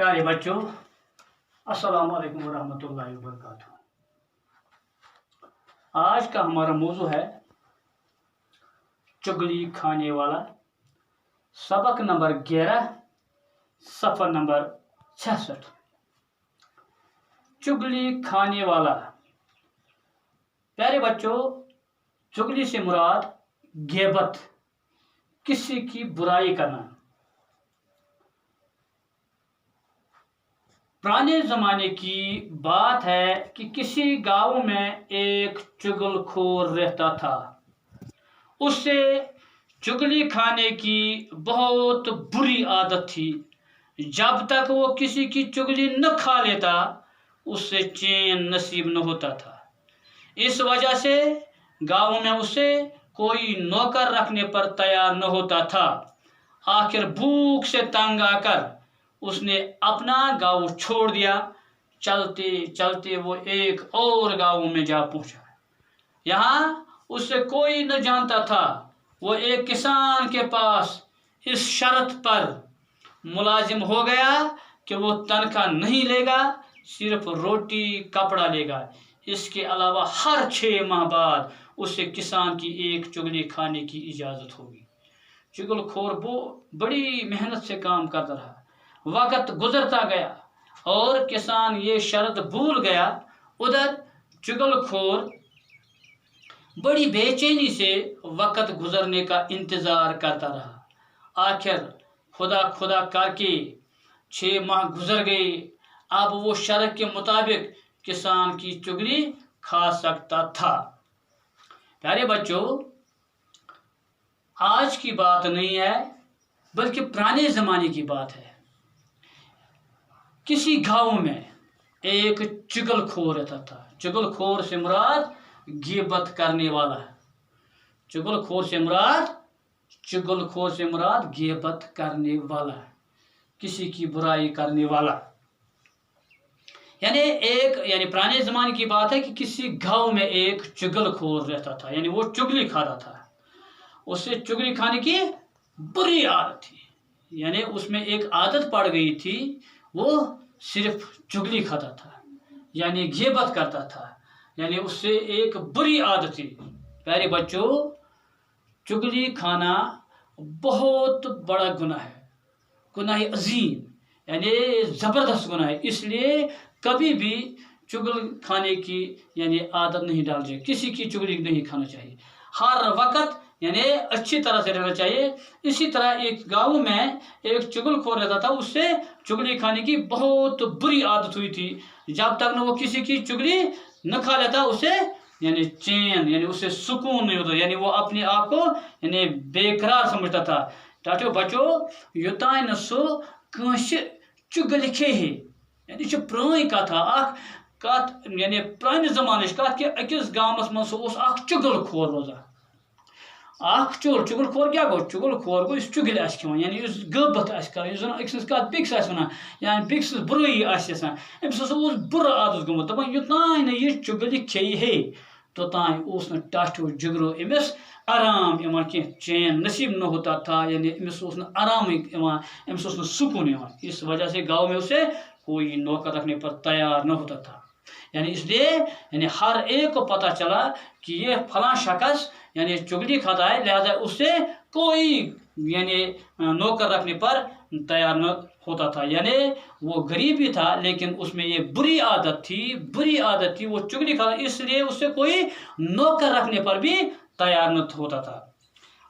प्यारे बच्चों, अस्सलाम वालेकुम वरहमतुल्लाहि वबरकातुहू। आज का हमारा मौजू है चुगली खाने वाला। सबक नंबर 11, सफ़र नंबर 66। चुगली खाने वाला। प्यारे बच्चों, चुगली से मुराद ग़ीबत, किसी की बुराई करना। पुराने ज़माने की बात है कि किसी गांव में एक चुगलखोर रहता था। उससे चुगली खाने की बहुत बुरी आदत थी। जब तक वो किसी की चुगली न खा लेता, उससे चैन नसीब न होता था। इस वजह से गांव में उसे कोई नौकर रखने पर तैयार न होता था। आखिर भूख से तंग आकर उसने अपना गांव छोड़ दिया। चलते चलते वो एक और गांव में जा पहुंचा। यहाँ उससे कोई न जानता था। वो एक किसान के पास इस शर्त पर मुलाजिम हो गया कि वो तनख्वाह नहीं लेगा, सिर्फ रोटी कपड़ा लेगा। इसके अलावा हर 6 माह बाद उसे किसान की एक चुगली खाने की इजाज़त होगी। चुगलखोर वो बड़ी मेहनत से काम करता रहा। वक़्त गुजरता गया और किसान ये शर्त भूल गया। उधर चुगलखोर बड़ी बेचैनी से वक़्त गुजरने का इंतज़ार करता रहा। आखिर खुदा खुदा करके 6 माह गुजर गए। अब वो शर्त के मुताबिक किसान की चुगली खा सकता था। प्यारे बच्चों, आज की बात नहीं है बल्कि पुराने ज़माने की बात है। किसी गांव में एक चुगलखोर रहता था। चुगलखोर से मुराद ग़ीबत करने वाला है। चुगलखोर से मुराद ग़ीबत करने वाला है, किसी की बुराई करने वाला। यानी पुराने ज़माने की बात है कि किसी गांव में एक चुगलखोर रहता था, यानी वो चुगली खाता था। उससे चुगली खाने की बुरी आदत थी, यानी उसमें एक आदत पड़ गई थी। वो सिर्फ चुगली खाता था, यानी ग़ीबत करता था, यानी उससे एक बुरी आदत थी। प्यारे बच्चों, चुगली खाना बहुत बड़ा गुनाह है, गुनाह अजीम, यानी ज़बरदस्त गुनाह है। इसलिए कभी भी चुगल खाने की यानी आदत नहीं डालनी चाहिए। किसी की चुगली नहीं खाना चाहिए। हर वक्त यानी अच्छी तरह से रहना चाहिए। इसी तरह एक गांव में एक चुगलखोर रहता था। उससे चुगली खाने की बहुत बुरी आदत हुई थी। जब तक न वो किसी की चुगली न खा लेता, उसे यानी चैन यानी उसे सुकून नहीं होता, यानी वो अपने आप को यानी बेकरार समझता था। टाटो बच्चों, युतान न सो कांश चुगल खे यानी प्रोई कथ यानी पुराने ज़माने कथ कि अकिस गाँवस मज चुगलखोर रोजान। चुगलखोर क्या गो? चुगलखोर गो इस चुगल खिवान, यानी ग़ीबत कर अक्स कत बिक्स वन, यानी बिक्स बुराई यसान। अम्स बुर आदत गोमुत दपान युतान न यह चुगल खे हे तोतान न टठ जिगरो अमिस आराम इवान कि चैन नसीब न होता था, यानी अमिस आराम इवान, अमिस सुकून इवान। इस वजह से गाँव में उसे कोई नौकर रखने पर तैयार न होता था। यानी इसलिए यानी हर एक को पता चला कि ये फलां शख्स यानी चुगली खाता है, लिहाजा उससे कोई यानी नौकर रखने पर तैयार न होता था। यानी वो गरीब भी था, लेकिन उसमें ये बुरी आदत थी, वो चुगली खाता, इसलिए उससे कोई नौकर रखने पर भी तैयार न होता था।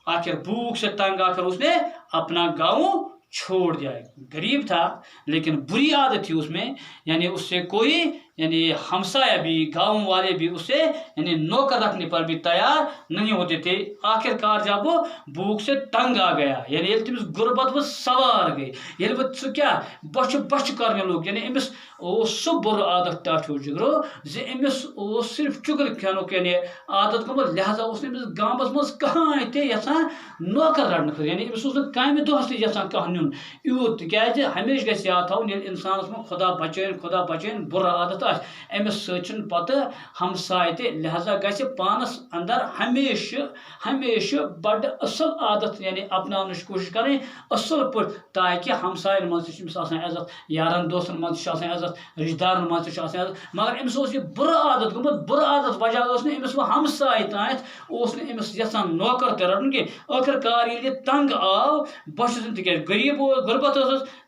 आखिर भूख से तंग आकर उसने अपना गाँव छोड़ दिया। गरीब था लेकिन बुरी आदत थी उसमें, यानी उससे कोई यानी हमसाया भी, गांव वाले भी उसे यानी नौकर रखने पर भी तैयार नहीं होते थे। आखिरकार जब वो भूख से तंग आ गया, यानी तमिस गुर्बत वो सवार गई, ये सह क्या बच करने लोग, यानी अमिस सह बुर आदत टाठो जिगरो जे अमिस सिर्फ चुगल खानुक यानी आदत गोमुत, लिहाजा अमिस गाँवस मज कहां ते यसान नौकर रटन, यानी अमिस कामि दोहस ते यसान कह नुन यूत। क्या हमेशा गस याद थवन इंसानस में खुदा बचन बुर आदत अमिस सचन पत हमसाय ते लिहाजा गछ पानस अंदर हमेशा बड़ असल आदत यानी अपनाने कोशिश करें असल पर ताकि हमसायन मज इज्जत यारन दोस्तन मज इज्जत रिश्तेदारन मज इज्जत मगर अमिस बुरा आदत गुमुत बुरा आदत वजह अमिस वो हमसाय तायत अमिस यसान नौकर ते रटन कि आखिरकार ये तंग आव बस गरीब गुरबत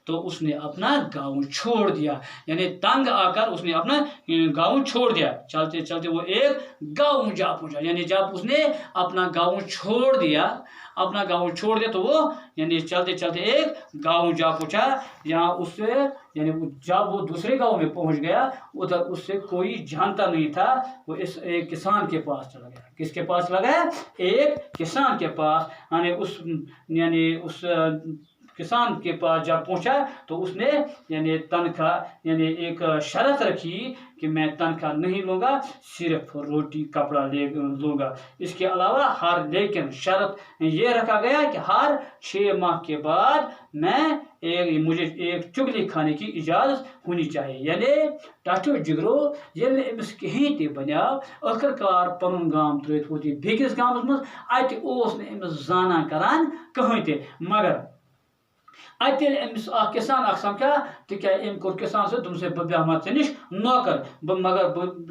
तो उसने अपना गाँव छोड़ दिया यानी तंग आकर उसने अपना गाँव छोड़ दिया। चलते चलते वो एक गाँव जा पहुंचा यानी जब उसने अपना गाँव छोड़ दिया तो वो यानी चलते चलते एक गाँव जा पहुंचा। यहाँ उससे यानी जब वो दूसरे गाँव में पहुंच गया उधर उससे कोई जानता नहीं था। वो इस एक किसान के पास चला गया। किसके पास चला गया? एक किसान के पास। यानी उस किसान के पास जब पहुंचा तो उसने यानी तनख्वाह यानी एक शर्त रखी कि मैं तनख्वाह नहीं लूँगा, सिर्फ रोटी कपड़ा ले लूँगा। इसके अलावा लेकिन शर्त ये रखा गया कि हर 6 माह के बाद मुझे एक चुगली खाने की इजाज़त होनी चाहिए। यानी टाटो जिगरो ये अमिस कहीं ते बनियाव आखिरकार पन गाम त्रित वो बेकिस गामस मज अत अमिस जाना करान कहीं ते मगर अतिल अमिस किसान समझा तिक कोर किसान से तुमसे बेहमा निश नौकर मगर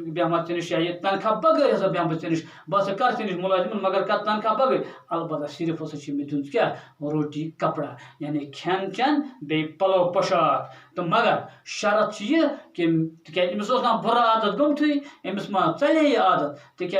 बेहमा निश या तनख्वाह बगैर हसा बेहमा निश बस कर निश मुलाजिम मगर कर तनख्वाह बगैर अलबत्ता सिर्फ मे दिन क्या रोटी कपड़ा यानी खेन चन बे पलो पोशाक। तो मगर शरत यह कि अमिस बुरा आदत गमथी अमिस मा चले यह आदत तिक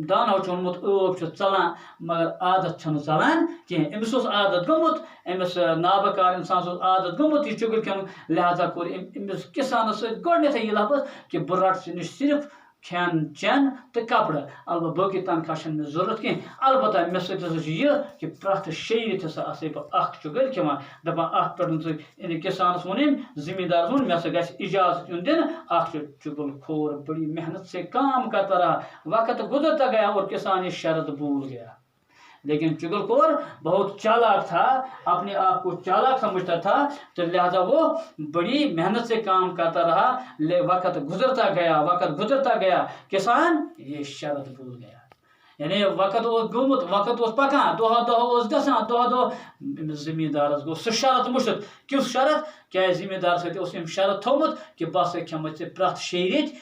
दानो ओनमुत ब चलान मगर आदत चलान कहें अमिस आदत गमुत अमिस नाबकार इंसान आदत गमुत यह चुगल खेन लिहाजा कोर अमिस किसान सथ यह लफज कि बह रट सिर्फ खेन चैन तो कपड़ा अलबत् बाकी तनख्वाह मे जरूरत कह अलबत्ता मे सह कि प्रथ शेरित हसा बह चुगल खेवान दपान पे किसान वन जिम्मेदार वन मे ग इजाजत यून दिन चुगल खोर बड़ी मेहनत से काम करता रहा। वक्त गुजरता गया और किसान ये शर्त भूल गया। लेकिन चुगलखोर बहुत चालाक था, अपने आप को चालाक समझता था, तो लिहाजा वो बड़ी मेहनत से काम करता रहा। वक्त गुजरता गया किसान ये शर्त भूल गया। यानी वक्त गोमुत वक्त पकान दह गसान दह जिम्मेदार गो सह शरत मुश्त किस शरत क्या जिम्मेदार सत शरत थोमुत कि बस खेम प्रथ शेरित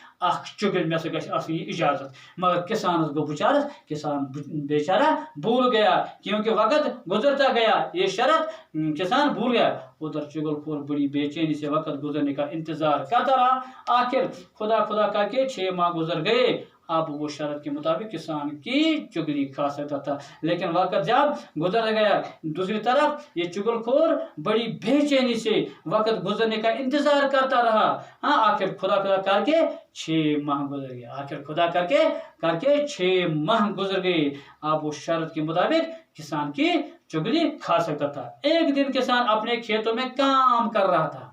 चुगल मे ग इजाजत मगर किसान गो बेचारस किसान बेचारा भूल गया क्योंकि वक्त गुजरता गया ये शरत किसान भूल गया। उधर चुगलखोर बड़ी बेचैनी से वक्त गुजरने का इंतजार करता रहा। आखिर खुदा करके 6 माह गुजर गए। अब वो शरत के मुताबिक किसान की चुगली खा सकता था। लेकिन वक्त जब गुजर गया दूसरी तरफ ये चुगलखोर बड़ी बेचैनी से वक्त गुजरने का इंतजार करता रहा। आखिर खुदा करके 6 माह गुजर गए। आखिर खुदा करके 6 माह गुजर गए। अब वो शरत के मुताबिक किसान की चुगली खा सकता था। एक दिन किसान अपने खेतों में काम कर रहा था।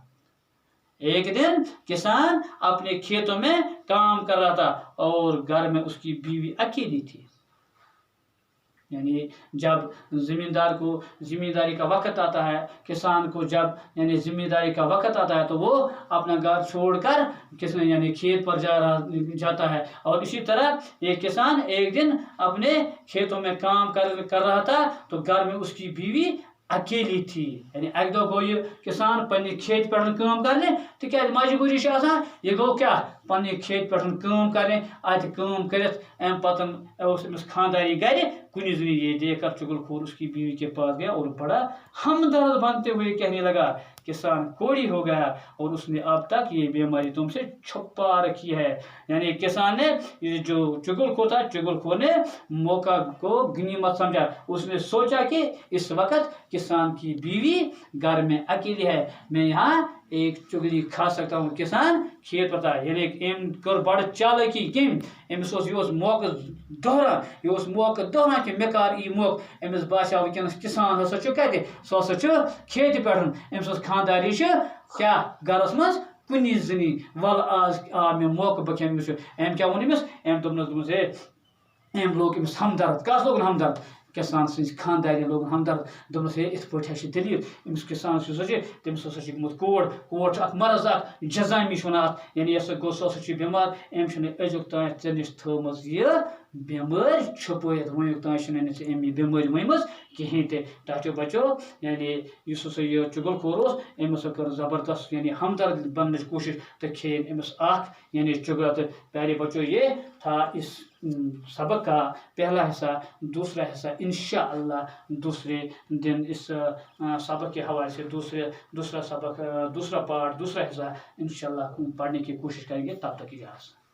एक दिन किसान अपने खेतों में काम कर रहा था और घर में उसकी बीवी अकेली थी। यानी जब जिम्मेदार को जिम्मेदारी का वक्त आता है, किसान को जब यानी जिम्मेदारी का वक्त आता है तो वो अपना घर छोड़कर किसान यानी खेत पर जाता है। और इसी तरह ये किसान एक दिन अपने खेतों में काम कर रहा था तो घर में उसकी बीवी अकेली थी। यानी अक दो गो ये किसान पन्ने खेत पे काम करने तो क्या मजबूरी यह गो क्या पन्ने खेत पे काम करने अत काम करित अम पतन खानदारी गर कुछ दिन ये देखकर चुगलखोर उसकी बीवी के पास गया और बड़ा हमदर्द बनते हुए कहने लगा किसान कोड़ी हो गया और उसने अब तक ये बीमारी तुमसे छुपा रखी है। यानी किसान ने जो चुगलखोर ने मौका को गनीमत समझा। उसने सोचा कि इस वक्त किसान की बीवी घर में अकेली है, मैं यहाँ एक चुगली खा सकता हूँ। किसान खेत पता यानी कर बड़ चालाकी कम अमिस मौका दोहरान कि मे कर यह मौका अमिस बासा वनस किसान हसा कत सह हसा खेत पे अमिस खानदारी क्या गरस मज कुनी जनी वल आज आ मे मौका बह खेम क्या वो अम दोपनस अम लोग हमदर्द कस लोग हमदर्द کسان سٕنٛدۍ خاندارٮ۪ن لوگُن ہمدرد دوٚپنَس ہے یِتھ پٲٹھۍ چھِ دٔلیٖل أمِس کِسانَس یُس ہسا چھِ تٔمِس ہسا چھِ گوٚمُت کوڑ چھُ اکھ مرض اکھ جزامی چھِ وَنان اَتھ یعنی یہِ ہسا گوٚو سُہ ہسا چھُ بٮ۪مار أمۍ چھُنہٕ أزیُک تانۍ ژےٚ نِش تھٲومٕژ یہِ بٮ۪مٲرۍ چھُپٲیِتھ وٕنیُک تانۍ چھِنہٕ أمِس أمۍ یہِ بٮ۪مٲرۍ ؤنمٕژ کِہیٖنۍ تہِ ٹاٹیو بچو یعنی یُس ہسا یہِ چُگل خور اوس أمۍ ہسا کٔر زبردست یعنی ہمدرد بننٕچ کوٗشش تہٕ کھیٚیِن أمِس اکھ یعنی چُگل تہٕ پیارے بچو یہ تھا اس سبق کا پہلا حصہ دوسرا حصہ انشاءاللہ دوسرے دن اس سبق کے حوالے سے دوسرا سبق دوسرا پارٹ دوسرا حصہ انشاءاللہ پڑھنے کی کوشش کریں گے تب تک اجازت